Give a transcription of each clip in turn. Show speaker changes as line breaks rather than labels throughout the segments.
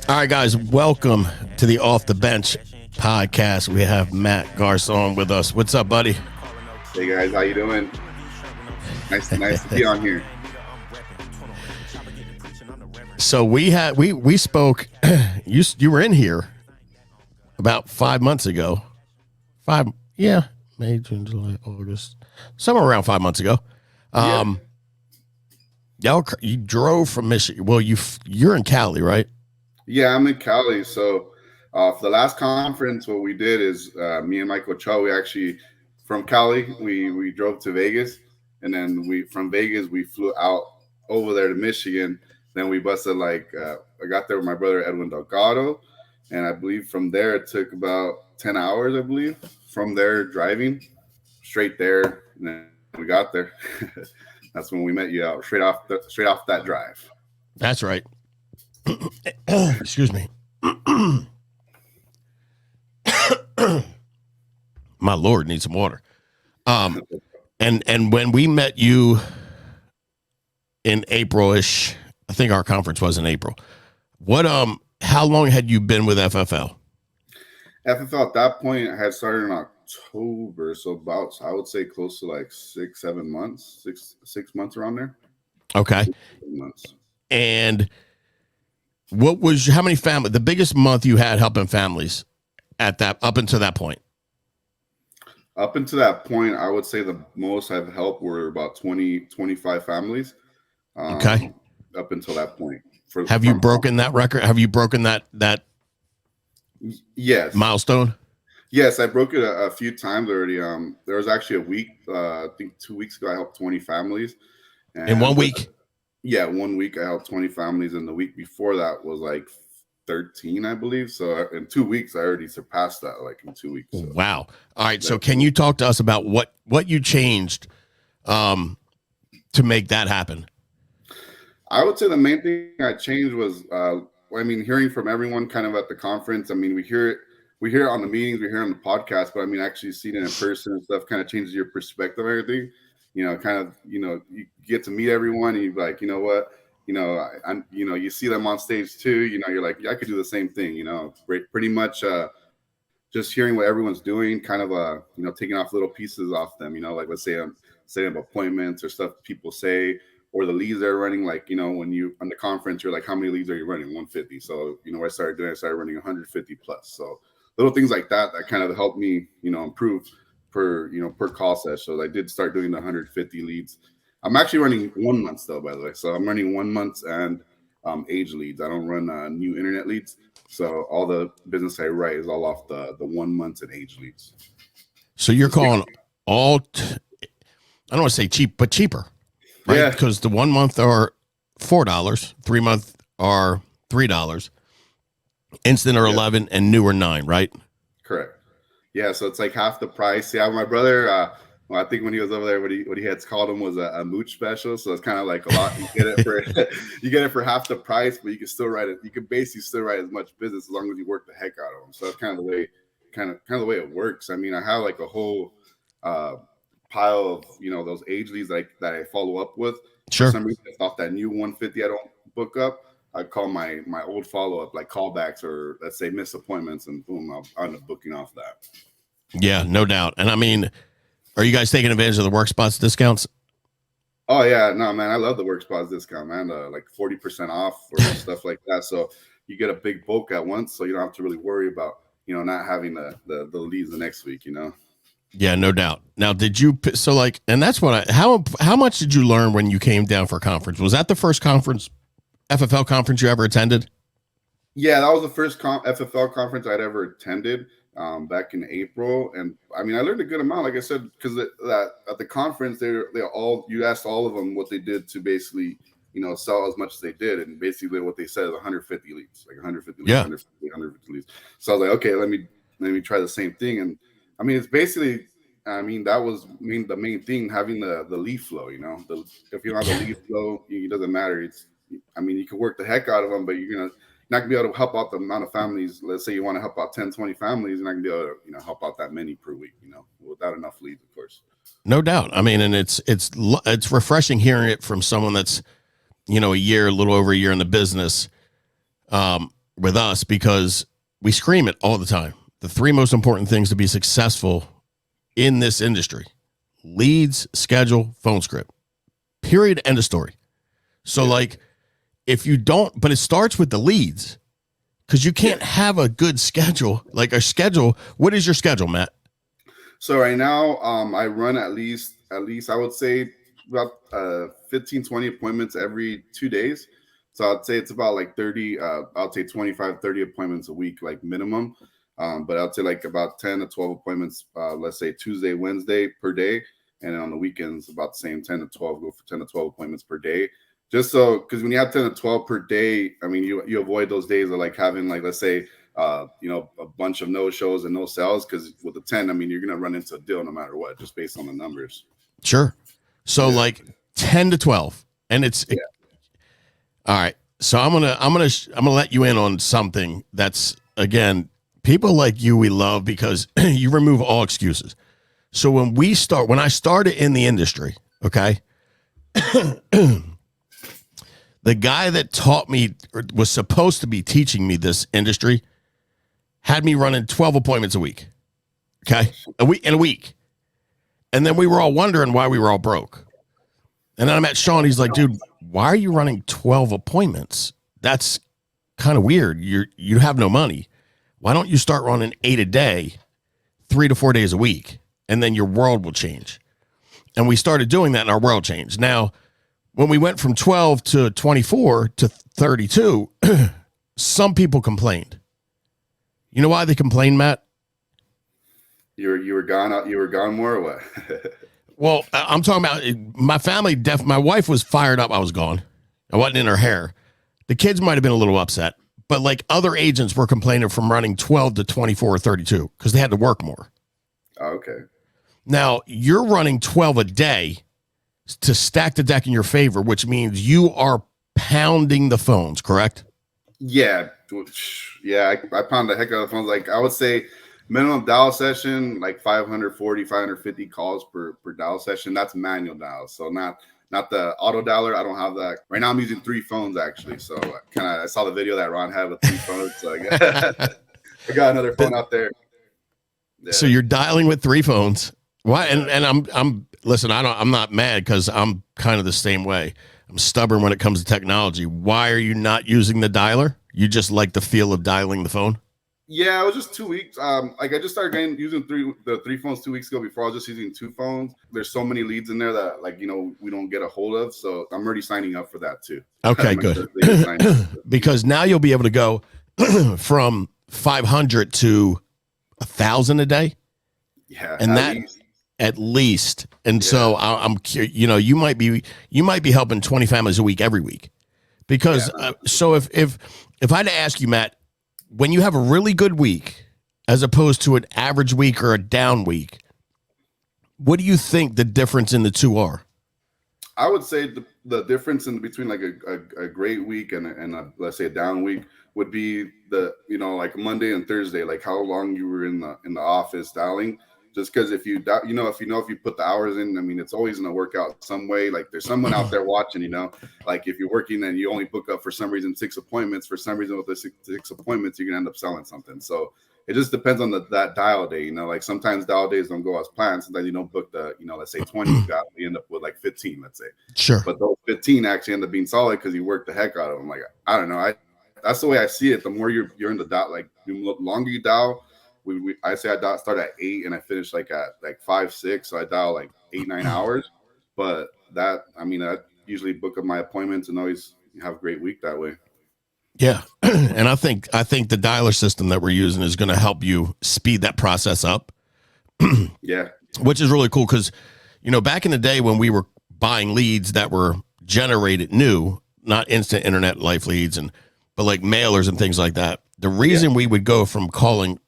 All right, guys, welcome to the Off the Bench podcast. We have Matt Garzon with us. What's up, buddy?
Hey guys, how you doing? Nice to be on here.
So we spoke. You were in here about 5 months ago. May, June, July, August, somewhere around 5 months ago. You drove from Michigan. Well, you're in Cali, right?
Yeah, I'm in Cali. So for the last conference, what we did is me and Michael Cho, we actually from Cali, we drove to Vegas, and then from Vegas we flew out over there to Michigan. Then we busted I got there with my brother Edwin Delgado, and I believe from there it took about 10 hours. I believe from there driving straight there, and then we got there. That's when we met you out straight off that drive.
That's right. Excuse me. My Lord, need some water. And when we met you in April-ish, I think our conference was in April. How long had you been with FFL?
FFL at that point I had started in October, so about, I would say close to like 6-7 months, six months around there.
Okay.
6 months.
And how many family, the biggest month you had helping families up until that point?
Up until that point, I would say the most I've helped were about 25 families.
Okay.
Up until that point.
Have you broken that record? Have you broken that
yes
milestone?
Yes, I broke it a few times already. There was actually a week, I think 2 weeks ago, I helped 20 families. And
in 1 week?
Yeah, 1 week I helped 20 families, and the week before that was like 13, I believe. So in 2 weeks, I already surpassed that, like in 2 weeks. So.
Wow. All right. So can you talk to us about what you changed to make that happen?
I would say the main thing I changed was, hearing from everyone kind of at the conference. I mean, we hear it on the meetings, we hear it on the podcast, but I mean, actually seeing it in person and stuff kind of changes your perspective of everything. You get to meet everyone, and you're like, you know what, you see them on stage too. You're like, yeah, I could do the same thing. Pretty much just hearing what everyone's doing, kind of taking off little pieces off them. Like let's say setting up appointments or stuff people say, or the leads they're running. Like when you on the conference, you're like, how many leads are you running? 150. So what I started doing, I started running 150 plus. So little things like that kind of helped me, improve per call session. So I did start doing the 150 leads. I'm actually running 1 month though, by the way. So I'm running 1 month and age leads. I don't run new internet leads. So all the business I write is all off the 1 month and age leads.
So you're calling I don't want to say cheap, but cheaper, right?
Yeah.
Because the 1 month are $4, 3 month are $3, instant are 11, and new are 9, right?
Correct. Yeah, so it's like half the price. Yeah, my brother, I think when he was over there, what he had called him was a mooch special. So it's kind of like a lot. You get it for half the price, but you can still write it. You can basically still write as much business as long as you work the heck out of them. So that's kind of the way it works. I mean, I have like a whole pile of those age leads that I follow up with.
Sure.
For some reason, off that new 150 I don't book up, I call my old follow-up, like callbacks or let's say missed appointments, and boom, I'll end up booking off that.
Yeah, no doubt. And I mean, are you guys taking advantage of the work spots discounts?
Oh yeah, no man, I love the work spots discount, man. Like 40% off or stuff like that. So you get a big bulk at once, so you don't have to really worry about not having the leads the next week.
Yeah, no doubt. Now, and that's what how much did you learn when you came down for a conference? Was that the first FFL conference you ever attended?
Yeah, that was the first FFL conference I'd ever attended back in April, and I mean I learned a good amount, like I said, because at the conference you asked all of them what they did to basically sell as much as they did, and basically what they said is 150 leads, like 150 leads, 150 leads. So I was like, okay, let me try the same thing, and I mean it's basically. I mean, that was the main thing, having the lead flow. If you don't have the lead flow, it doesn't matter. You can work the heck out of them, but you're not gonna be able to help out the amount of families. Let's say you want to help out 10, 20 families, you're not gonna be able to help out that many per week. Without enough leads, of course.
No doubt. I mean, and it's refreshing hearing it from someone that's a little over a year in the business. with us because we scream it all the time. The three most important things to be successful in this industry: leads, schedule, phone script. Period. End of story. So like, if you don't, but it starts with the leads, because you can't have a good schedule, like a schedule. What is your schedule, Matt?
So right now, I run at least I would say about 15, 20 appointments every 2 days. So I'd say it's about like 30, I'll say 25, 30 appointments a week, like minimum. But I'd say like about 10 to 12 appointments, let's say Tuesday, Wednesday per day. And then on the weekends, about the same 10 to 12, go for 10 to 12 appointments per day. Just so, because when you have 10 to 12 per day, I mean, you avoid those days of like having like, let's say, a bunch of no shows and no sales. Because with the 10, I mean, you're going to run into a deal no matter what, just based on the numbers.
Sure. So like 10 to 12, and all right. So I'm gonna let you in on something that's, again, people like you we love because you remove all excuses. So when I started in the industry, okay, the guy that taught me, or was supposed to be teaching me this industry, had me running 12 appointments a week. Okay. A week. And then we were all wondering why we were all broke. And then I met Sean. He's like, dude, why are you running 12 appointments? That's kind of weird. You have no money. Why don't you start running 8 a day, 3 to 4 days a week? And then your world will change. And we started doing that and our world changed. Now, when we went from 12 to 24 to 32, some people complained. You know why they complained, Matt?
You were gone more or what?
Well, I'm talking about my family. My wife was fired up. I was gone. I wasn't in her hair. The kids might have been a little upset, but like other agents were complaining from running 12 to 24 or 32 because they had to work more.
Oh, okay.
Now you're running 12 a day to stack the deck in your favor, which means you are pounding the phones, correct?
Yeah. Yeah. I pound the heck out of the phones. Like I would say minimum dial session, like 540, 550 calls per dial session. That's manual dial. So not the auto dialer. I don't have that. Right now I'm using 3 phones actually. So I saw the video that Ron had with 3 phones. So I got another phone out there. Yeah.
So you're dialing with 3 phones. Why? And I'm listen, I'm not mad because I'm kind of the same way. I'm stubborn when it comes to technology. Why are you not using the dialer? You just like the feel of dialing the phone?
Yeah, it was just 2 weeks. Like I just started using the 3 phones 2 weeks ago. Before I was just using 2 phones. There's so many leads in there that we don't get a hold of. So I'm already signing up for that too.
Okay, good. Because now you'll be able to go from 500 to 1,000 a day.
Yeah,
and at least. And so I'm curious. You might be helping 20 families a week every week. Because so if I had to ask you, Matt, when you have a really good week as opposed to an average week or a down week, what do you think the difference in the two are?
I would say the difference in between like a great week and a, let's say a down week would be like Monday and Thursday, like how long you were in the office dialing. Just because if you put the hours in, I mean, it's always going to work out some way. Like there's someone out there watching, like if you're working and you only book up for some reason 6 appointments, for some reason with the six appointments, you're going to end up selling something. So it just depends on that dial day, like sometimes dial days don't go as planned. Sometimes you don't book the, let's say 20, you end up with like 15, let's say.
Sure.
But those 15 actually end up being solid because you work the heck out of them. Like, I don't know. That's the way I see it. The more you're in the dial, like the longer you dial, I say I start at 8 and I finish like at like 5, 6. So I dial like 8, 9 hours. But I usually book up my appointments and always have a great week that way.
Yeah. And I think the dialer system that we're using is going to help you speed that process up.
Yeah.
Which is really cool because, back in the day when we were buying leads that were generated new, not instant internet life leads, but like mailers and things like that. The reason we would go from calling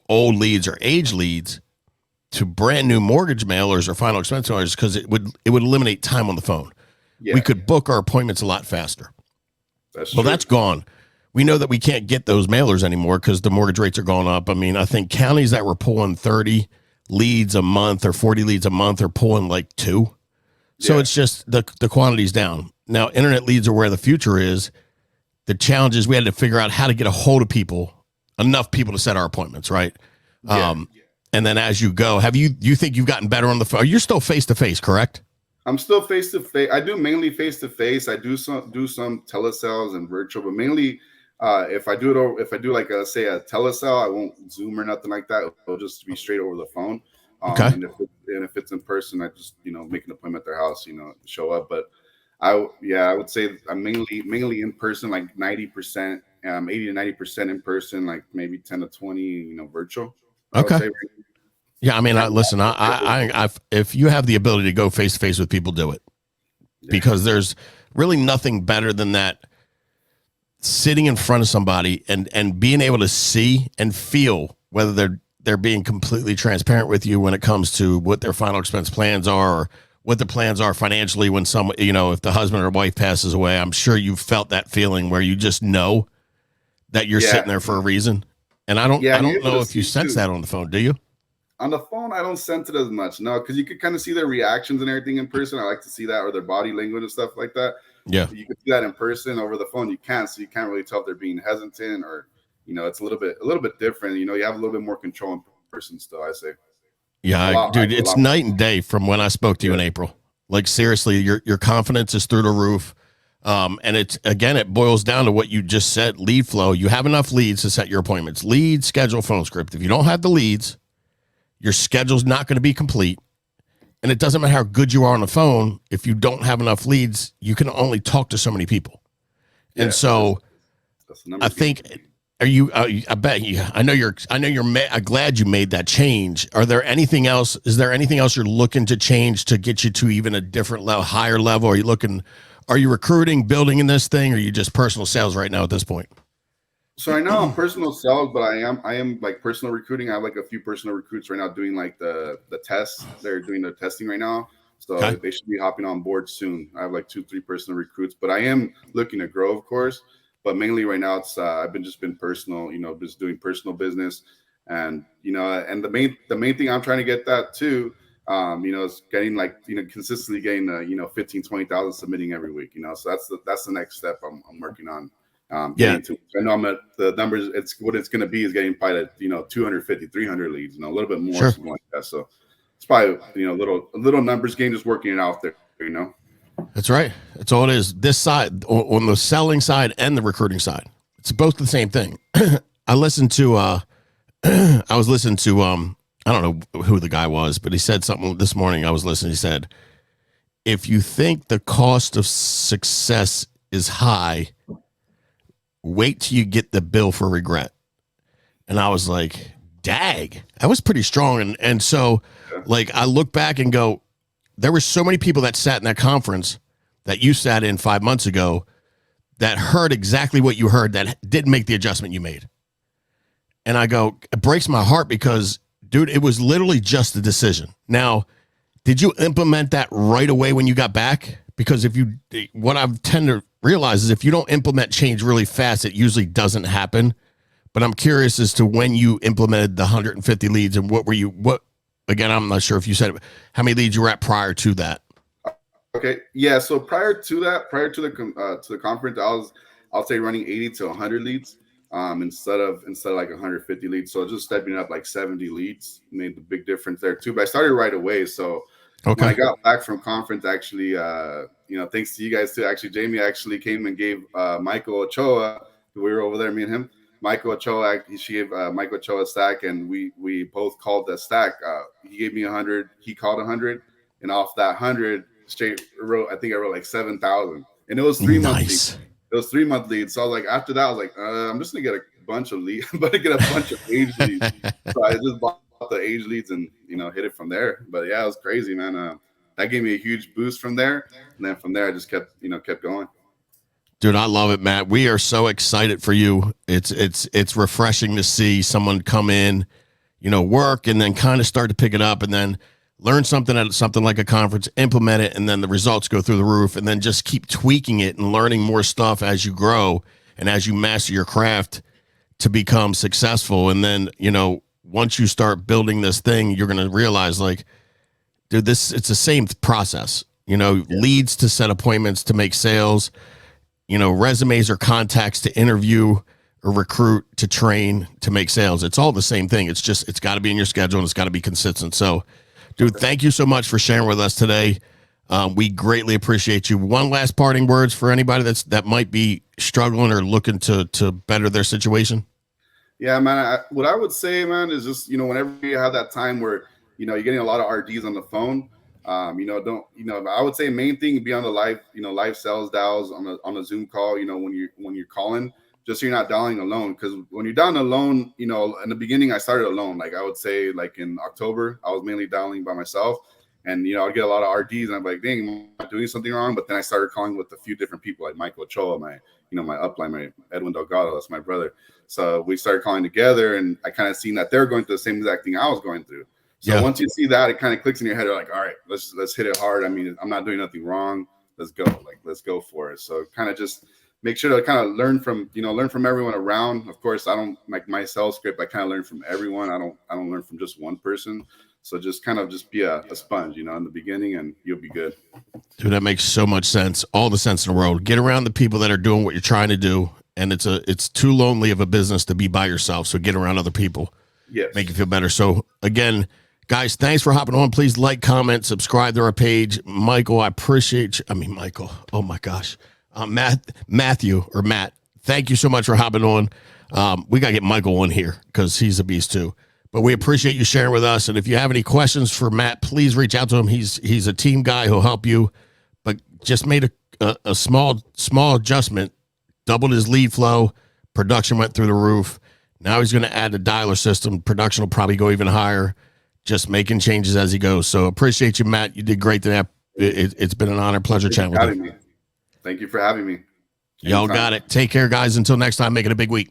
old leads or age leads to brand new mortgage mailers or final expense mailers because it would eliminate time on the phone. Yeah. We could book our appointments a lot faster. That's gone. We know that we can't get those mailers anymore because the mortgage rates are going up. I mean, I think counties that were pulling 30 leads a month or 40 leads a month are pulling like 2. So it's just the quantity's down. Now, internet leads are where the future is. the challenge is we had to figure out how to get a hold of people, enough people to set our appointments, right? And then as you go, you think you've gotten better on the phone? You're still face to face, correct?
I'm still face to face. I do mainly face to face. I do some telesales and virtual, but mainly if I do like say a telesale, I won't Zoom or nothing like that. It'll just be straight over the phone.
Okay.
And if it's in person, I just make an appointment at their house, show up. But I would say I'm mainly in person, like 90%, 80 to 90% in person, like maybe 10 to 20, virtual.
Okay. Yeah, I mean, listen, I if you have the ability to go face to face with people, do it, because there's really nothing better than that. Sitting in front of somebody and being able to see and feel whether they're being completely transparent with you when it comes to what their final expense plans are, or what the plans are financially when if the husband or wife passes away. I'm sure you've felt that feeling where you just know that you're sitting there for a reason. And I don't know if you sense that on the phone. Do you?
On the phone, I don't sense it as much. No, because you could kind of see their reactions and everything in person. I like to see that, or their body language and stuff like that.
Yeah.
You can see that in person. Over the phone, you can't. So you can't really tell if they're being hesitant, or, it's a little bit different. You have a little bit more control in person still, I say.
Yeah, dude, it's night and day from when I spoke to you in April. Like, seriously, your confidence is through the roof. And it boils down to what you just said, lead flow. You have enough leads to set your appointments. Lead, schedule, phone script. If you don't have the leads, your schedule's not going to be complete. And it doesn't matter how good you are on the phone. If you don't have enough leads, you can only talk to so many people. And so I think, I bet you, I'm glad you made that change. Is there anything else you're looking to change to get you to even a different level, higher level? Are you recruiting, building in this thing, or are you just personal sales right now at this point?
So right now I'm personal sales, but I am like personal recruiting. I have like a few personal recruits right now doing like the tests. They're doing the testing right now. So They should be hopping on board soon. I have like 2-3 personal recruits, but I am looking to grow, of course. But mainly right now it's I've been personal, just doing personal business. And and the main thing I'm trying to get that too, is getting consistently getting 15, 20,000 submitting every week. So that's the next step I'm working on. I know I'm at the numbers. It's what it's going to be is getting probably 250, 300 leads, a little bit more, something like that. So it's probably a little numbers game, just working it out there.
That's right. That's all it is. This side, on the selling side and the recruiting side, it's both the same thing. I was listening to I don't know who the guy was, but he said something this morning. I was listening. He said, if you think the cost of success is high, wait till you get the bill for regret. And I was like, dag, that was pretty strong. And so I look back and go, there were so many people that sat in that conference that you sat in 5 months ago that heard exactly what you heard, that didn't make the adjustment you made. And I go, it breaks my heart because, dude, it was literally just a decision. Now, did you implement that right away when you got back? Because what I tend to realize is if you don't implement change really fast, it usually doesn't happen. But I'm curious as to when you implemented the 150 leads and again, I'm not sure if you said how many leads you were at prior to that.
Okay. Yeah. So prior to the conference, I'll say running 80 to 100 leads instead of like 150 leads. So just stepping up like 70 leads made the big difference there too. But I started right away. So when I got back from conference, actually, thanks to you guys too. Actually, Jamie actually came and gave Michael Ochoa, we were over there, me and him. Michael Ochoa, she gave Michael Ochoa a stack, and we both called the stack. He gave me 100, he called 100, and off that 100, straight I wrote like 7,000, and it was 3 months. It was 3 month leads. So I was like, after that, I was like, I'm just gonna get a bunch of leads, but get a bunch of age leads. So I just bought the age leads and hit it from there. But yeah, it was crazy, man. That gave me a huge boost from there, and then from there I just kept going.
Dude, I love it, Matt. We are so excited for you. It's refreshing to see someone come in, work, and then kind of start to pick it up, and then learn something at something like a conference, implement it, and then the results go through the roof, and then just keep tweaking it and learning more stuff as you grow and as you master your craft to become successful. And then, once you start building this thing, you're going to realize, like, dude, it's the same process, leads to set appointments to make sales. resumes or contacts to interview or recruit, to train, to make sales. It's all the same thing. It's got to be in your schedule and it's got to be consistent. So, dude, thank you so much for sharing with us today. We greatly appreciate you. One last parting words for anybody that might be struggling or looking to better their situation.
Yeah, man. What I would say, man, is just, whenever you have that time where, you're getting a lot of RDs on the phone, I would say main thing, be on the live sales dials on a Zoom call, when you're calling, just so you're not dialing alone. Because when you're dialing alone, in the beginning, I started alone. Like, I would say, like, in October, I was mainly dialing by myself. And, I'd get a lot of RDs and I'm like, dang, am I doing something wrong? But then I started calling with a few different people, like Michael Ochoa, my upline, my Edwin Delgado, that's my brother. So we started calling together, and I kind of seen that they're going through the same exact thing I was going through. So once you see that, it kind of clicks in your head. You're like, all right, let's hit it hard. I mean, I'm not doing nothing wrong. Let's go. Let's go for it. So kind of just make sure to kind of learn from everyone around. Of course, I don't like my sales script. I kind of learn from everyone. I don't learn from just one person. So just be a sponge, in the beginning, and you'll be good.
Dude, that makes so much sense. All the sense in the world. Get around the people that are doing what you're trying to do. And it's too lonely of a business to be by yourself. So get around other people.
Yes.
Make you feel better. So again, guys, thanks for hopping on. Please like, comment, subscribe to our page. Michael, I appreciate you. Michael. Oh my gosh. Matthew, thank you so much for hopping on. We got to get Michael on here because he's a beast too. But we appreciate you sharing with us. And if you have any questions for Matt, please reach out to him. He's a team guy who'll help you. But just made a small adjustment, doubled his lead flow. Production went through the roof. Now he's going to add the dialer system. Production will probably go even higher. Just making changes as he goes. So appreciate you, Matt. You did great today. It's been an honor, pleasure chatting with you.
Thank you for having me.
Y'all got it. Take care, guys. Until next time, make it a big week.